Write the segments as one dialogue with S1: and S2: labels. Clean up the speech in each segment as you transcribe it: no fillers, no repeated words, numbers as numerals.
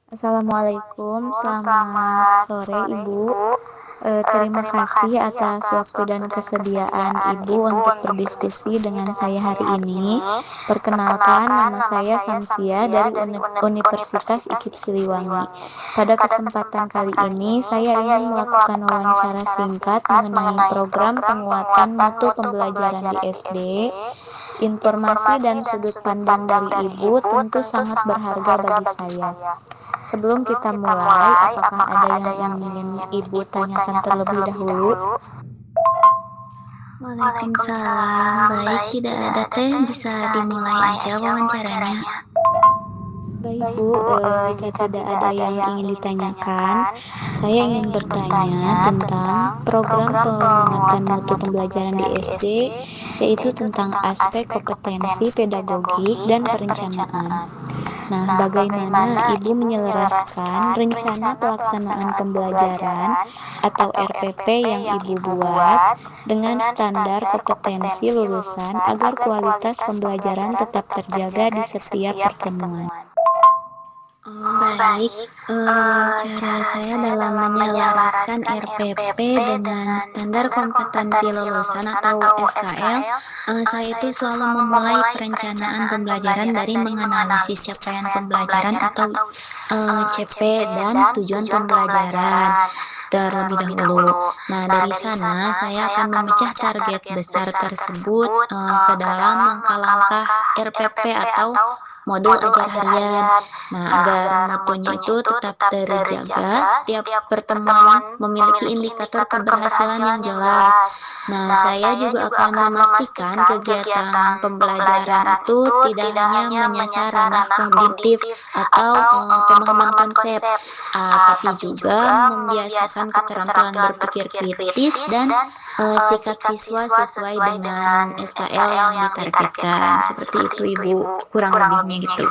S1: Assalamualaikum, selamat sore Ibu. Terima kasih atas waktu dan kesediaan Ibu untuk berdiskusi dengan saya hari ini. Perkenalkan, nama saya Samsia dari Universitas IKIP Siliwangi. Pada kesempatan kali ini, saya ingin melakukan wawancara singkat mengenai program penguatan mutu pembelajaran di SD. Informasi dan sudut pandang dari Ibu tentu sangat berharga bagi saya. Sebelum kita mulai, apakah ada yang ingin Ibu tanyakan terlebih dahulu?
S2: Waalaikumsalam. Baik, tidak ada teh, bisa dimulai aja wawancaranya.
S1: Baik Bu, jika tidak ada yang ingin ditanyakan, saya ingin bertanya tentang program penguatan mutu pembelajaran di SD, yaitu tentang aspek kompetensi pedagogik dan perencanaan. Nah, bagaimana Ibu menyelaraskan rencana pelaksanaan pembelajaran atau RPP yang Ibu buat dengan standar kompetensi lulusan agar kualitas pembelajaran tetap terjaga di setiap pertemuan?
S2: Baik, cara saya dalam menyelaraskan RPP dengan standar kompetensi lulusan atau SKL, saya itu selalu memulai perencanaan pembelajaran dari menganalisis capaian pembelajaran atau CP dan tujuan pembelajaran terlebih dahulu. Nah, dari sana saya akan memecah target besar tersebut ke dalam langkah-langkah RPP atau modul ajar harian. Nah, agar mutunya itu tetap terjaga, setiap pertemuan memiliki indikator keberhasilan yang jelas. Nah, saya juga akan memastikan kegiatan pembelajaran itu tidak hanya menyasar ranah kognitif atau pemahaman konsep, tapi juga membiasakan keterampilan berpikir kritis dan sikap siswa sesuai dengan SKL yang ditargetkan. Seperti itu Ibu, kurang lebihnya gitu.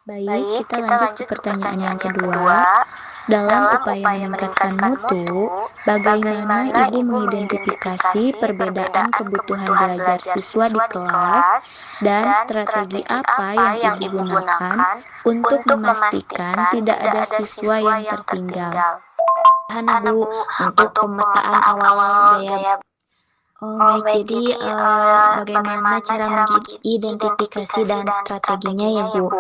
S1: Baik, kita lanjut ke pertanyaan yang kedua. Dalam upaya meningkatkan mutu, bagaimana Ibu mengidentifikasi perbedaan kebutuhan belajar siswa di kelas dan strategi apa yang Ibu gunakan untuk memastikan tidak ada siswa yang tertinggal?
S2: Sederhana Bu, untuk pemetaan awal gaya. Baik, jadi bagaimana cara mengidentifikasi dan strateginya ya Bu?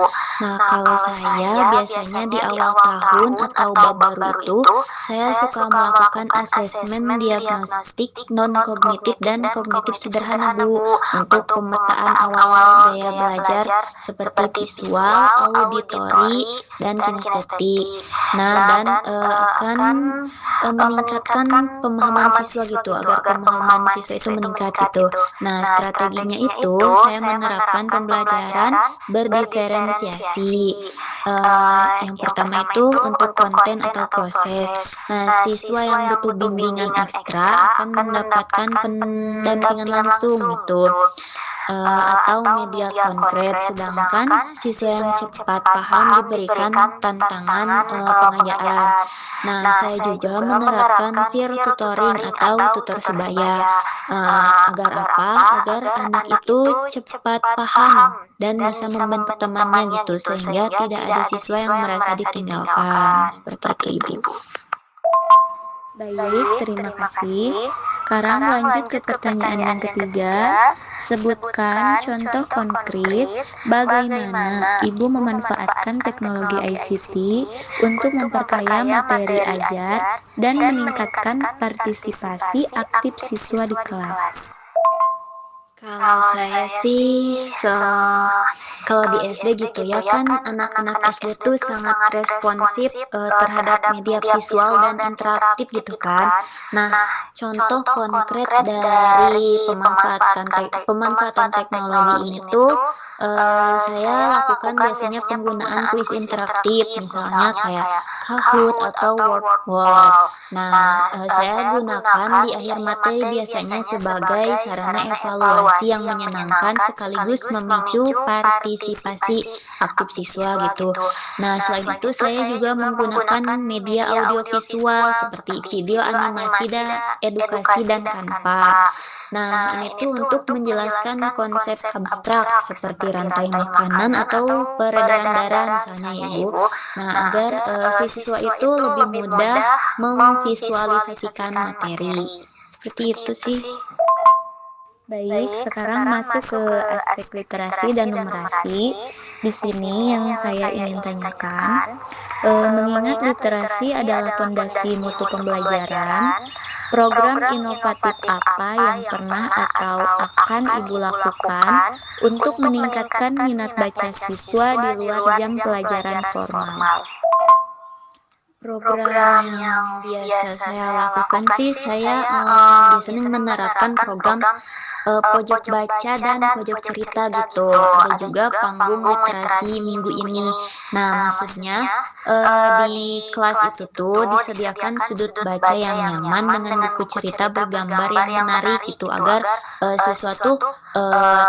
S2: Nah, kalau saya biasanya di awal tahun atau bab baru itu, saya suka melakukan asesmen diagnostik non-kognitif dan kognitif sederhana Bu, untuk pemetaan awal gaya belajar seperti visual, auditori, dan kinestetik. Nah, dan akan meningkatkan pemahaman siswa gitu, agar pemahaman siswa itu meningkat gitu. Nah, strateginya itu saya menerapkan pembelajaran berdiferensiasi. Yang pertama itu untuk konten atau proses. Nah, siswa yang butuh bimbingan ekstra akan mendapatkan pendampingan langsung gitu. Atau media konkret, sedangkan siswa yang cepat paham diberikan tantangan pengajaraan. Nah, saya juga menerapkan peer tutoring atau tutor sebaya. Agar apa? Agar anak itu cepat paham dan bisa membantu temannya gitu, sehingga tidak ada siswa yang merasa ditinggalkan. Seperti itu Ibu.
S1: Baik, terima kasih. Sekarang lanjut ke pertanyaan yang ketiga. Sebutkan contoh konkret bagaimana Ibu memanfaatkan teknologi ICT untuk memperkaya materi ajar dan meningkatkan partisipasi aktif siswa di kelas.
S2: Kalau saya sih, kalau di SD gitu ya kan, anak-anak SD tuh sangat responsif terhadap media visual dan interaktif gitu kan. Nah, contoh konkret dari pemanfaatan teknologi ini tuh saya lakukan biasanya penggunaan kuis interaktif, misalnya kayak Kahoot atau Word. Nah, saya gunakan di akhir materi biasanya sebagai sarana evaluasi situasi yang menyenangkan sekaligus memicu partisipasi aktif siswa gitu. Nah, selain itu saya juga menggunakan media audiovisual seperti video animasi dan edukasi dan Canva. Nah, ini tuh untuk menjelaskan konsep abstrak seperti rantai makanan atau peredaran darah misalnya ya Bu. Nah, agar si siswa itu lebih mudah memvisualisasikan materi. Seperti itu sih.
S1: Baik, sekarang masuk ke aspek literasi dan numerasi. Di sini yang saya ingin tanyakan, mengingat literasi adalah fondasi mutu pembelajaran, program inovatif apa yang pernah atau akan Ibu lakukan untuk meningkatkan minat baca siswa di luar jam pelajaran formal?
S2: Program yang biasa saya lakukan sih, saya biasanya menerapkan program pojok baca dan pojok cerita gitu. Ada juga panggung literasi minggu ini. Nah, maksudnya di kelas itu tuh disediakan sudut baca yang nyaman dengan buku cerita bergambar yang menarik gitu, agar siswa tuh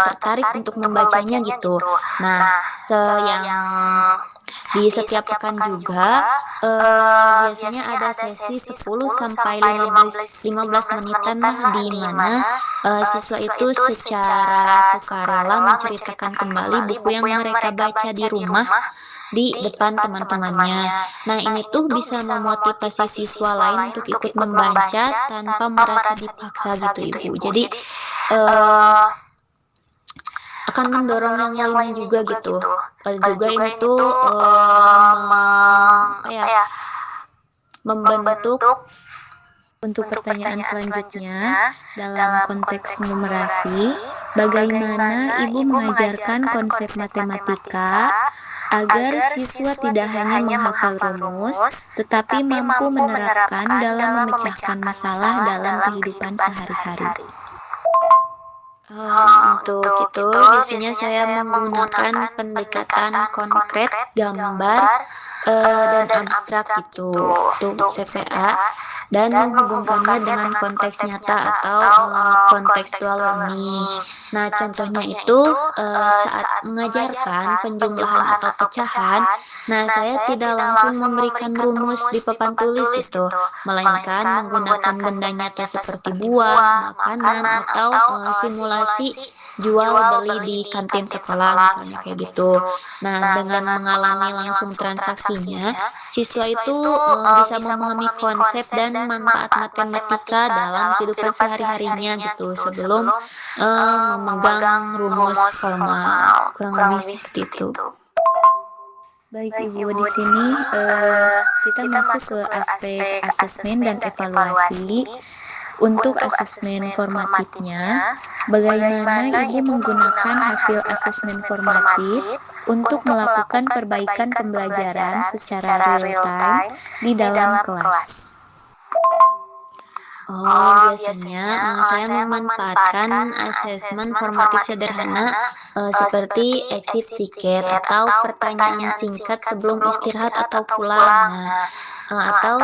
S2: tertarik untuk membacanya gitu. Nah, yang di setiap pekan juga biasanya ada sesi 10 sampai 15 menitan lah, di mana siswa itu secara sukarela menceritakan kembali buku yang mereka baca di rumah di depan teman-temannya. Nah, ini tuh bisa memotivasi siswa lain untuk ikut membaca tanpa merasa dipaksa gitu Ibu. Jadi akan mendorong yang lain juga gitu. Juga ini tuh membentuk.
S1: Untuk pertanyaan selanjutnya, dalam konteks numerasi, bagaimana Ibu mengajarkan konsep matematika agar siswa tidak hanya menghafal rumus, tetapi mampu menerapkan dalam memecahkan masalah dalam kehidupan sehari-hari?
S2: Untuk itu biasanya saya menggunakan pendekatan konkret, gambar, dan abstrak gitu untuk CPA, dan menghubungkannya dengan konteks nyata atau contextual learning. Nah, contohnya itu saat mengajarkan penjumlahan atau pecahan, nah saya tidak langsung memberikan rumus di papan tulis gitu, melainkan menggunakan benda nyata seperti buah, makanan, atau simulasi jual beli di kantin sekolah misalnya kayak gitu. Nah, dengan mengalami langsung transaksinya, siswa itu bisa memahami konsep dan manfaat matematika dalam kehidupan sehari-harinya gitu, sebelum memegang rumus formal. Kurang lebih seperti itu.
S1: Baik Ibu, di sini kita masuk ke aspek asesmen dan evaluasi. Untuk asesmen formatifnya, bagaimana Ibu menggunakan hasil asesmen formatif untuk melakukan perbaikan pembelajaran secara real time di dalam kelas?
S2: Biasanya saya memanfaatkan asesmen formatif sederhana seperti exit ticket atau pertanyaan singkat sebelum istirahat atau pulang. Atau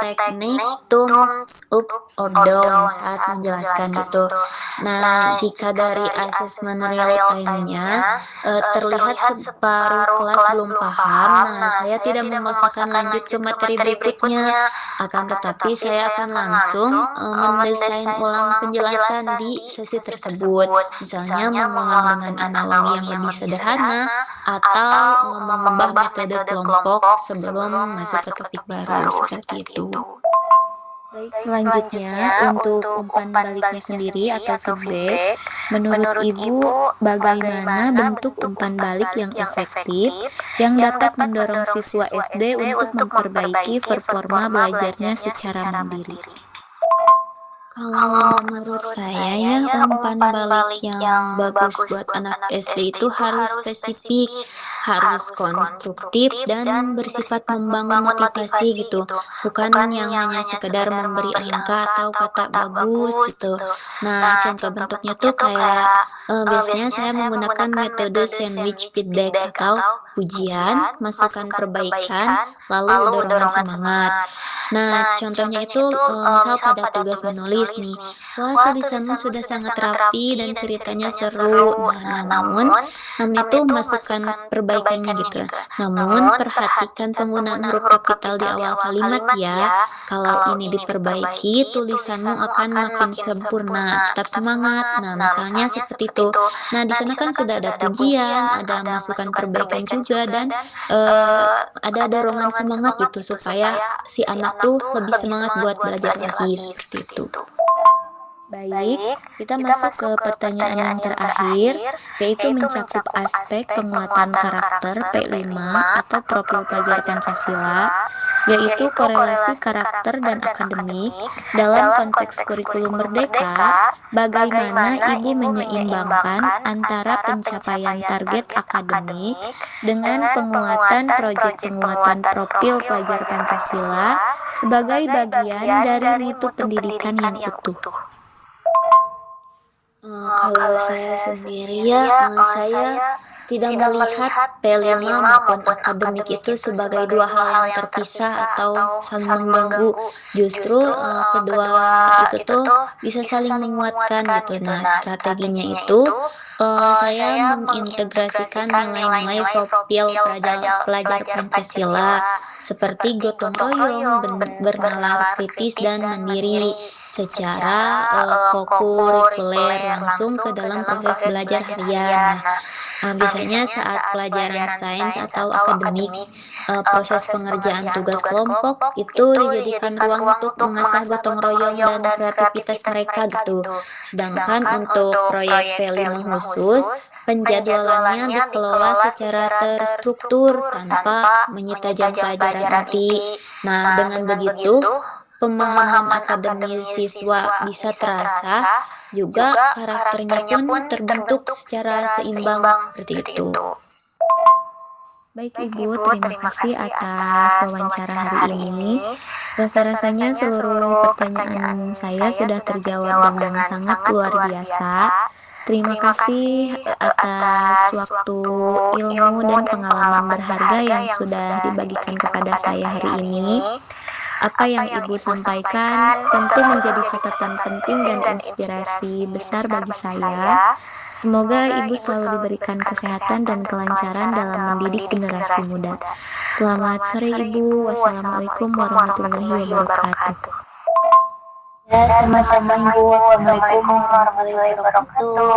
S2: teknik thumbs up or down saat menjelaskan itu. Nah, jika dari asesmen real time-nya terlihat separuh kelas belum paham, nah saya tidak memaksakan lanjut ke materi berikutnya, akan tetapi saya akan langsung mendesain ulang penjelasan di sesi tersebut, misalnya mengulang dengan analogi yang lebih sederhana atau mengubah metode kelompok sebelum masuk ke topik baru, seperti itu.
S1: Baik, selanjutnya untuk umpan baliknya sendiri atau feedback, menurut Ibu bagaimana bentuk umpan balik yang efektif yang dapat mendorong siswa SD untuk memperbaiki performa belajarnya secara mandiri?
S2: Kalau menurut saya ya, umpan balik yang bagus buat anak SD itu harus spesifik, harus konstruktif dan bersifat membangun motivasi gitu, bukan yang hanya sekedar memberi angka atau kata bagus gitu. Nah, contoh bentuknya tuh kayak biasanya saya menggunakan metode sandwich feedback atau pujian, masukan perbaikan, lalu dorongan semangat. Nah, contohnya itu misal pada tugas menulis nih, wah tulisanmu sudah sangat rapi dan ceritanya seru. Nah, namun itu masukan perbaikannya gitu. Namun perhatikan penggunaan huruf kapital di awal kalimat ya. Kalau ini diperbaiki, tulisanmu akan makin sempurna. Tetap semangat. Nah, misalnya seperti itu. Nah, di sana kan sudah ada pujian, ada masukan perbaikan juga dan ada dorongan semangat gitu supaya si anak tuh lebih semangat buat belajar lagi seperti itu.
S1: Baik, kita masuk ke pertanyaan yang terakhir, yaitu mencakup aspek penguatan karakter P5 atau profil pelajar Pancasila, yaitu korelasi karakter dan akademik dalam konteks kurikulum merdeka, bagaimana Ibu menyeimbangkan antara pencapaian target akademik dengan penguatan proyek penguatan profil pelajar Pancasila sebagai bagian dari mutu pendidikan yang utuh.
S2: Kalau saya sendiri ya, saya tidak melihat P5 maupun akademik itu sebagai dua hal yang terpisah atau saling mengganggu. Justru kedua itu tuh bisa saling menguatkan gitu. Nah, strateginya itu saya mengintegrasikan nilai-nilai profil pelajar Pancasila seperti gotong royong, bernalar kritis dan mandiri secara kokurikuler langsung ke dalam proses belajar harian. Biasanya saat pelajaran sains atau akademik, proses pengerjaan tugas kelompok itu dijadikan ruang untuk mengasah gotong royong dan kreativitas mereka gitu. Sedangkan untuk proyek P5 khusus, penjadwalannya dikelola secara terstruktur tanpa menyita jam pelajaran inti. Nah, dengan begitu, pemahaman akademis siswa bisa terasa, juga karakternya pun terbentuk secara seimbang seperti itu.
S1: Baik Ibu, terima kasih atas wawancara hari ini. Rasa-rasanya seluruh pertanyaan saya sudah terjawab dengan sangat luar biasa. Terima kasih atas waktu, ilmu, dan pengalaman berharga yang sudah dibagikan kepada saya hari ini. Apa yang Ibu sampaikan tentu menjadi catatan penting dan inspirasi besar bagi saya. Semoga Ibu selalu diberikan kesehatan dan kelancaran dalam mendidik generasi muda. Selamat sore Ibu. Wassalamualaikum warahmatullahi wabarakatuh.
S2: Ya, sama-sama Ibu. Assalamualaikum warahmatullahi wabarakatuh.